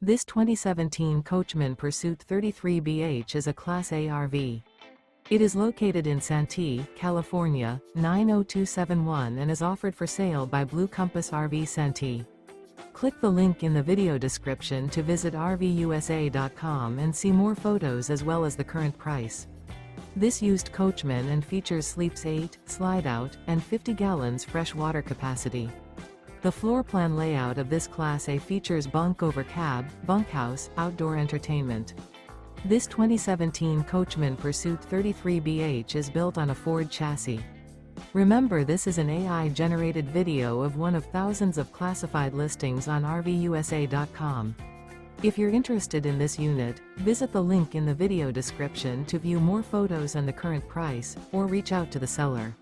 This 2017 Coachmen Pursuit 33BH is a Class A RV. It is located in Santee, California, 90271 and is offered for sale by Blue Compass RV Santee. Click the link in the video description to visit RVUSA.com and see more photos as well as the current price. This used coachman and features sleeps 8, Slideout, and 50 gallons fresh water capacity. The floor plan layout of this Class A features Bunk Over Cab, Bunkhouse, outdoor entertainment. This 2017 Coachmen Pursuit 33BH is built on a Ford chassis. Remember, this is an AI-generated video of one of thousands of classified listings on RVUSA.com. If you're interested in this unit, visit the link in the video description to view more photos and the current price, or reach out to the seller.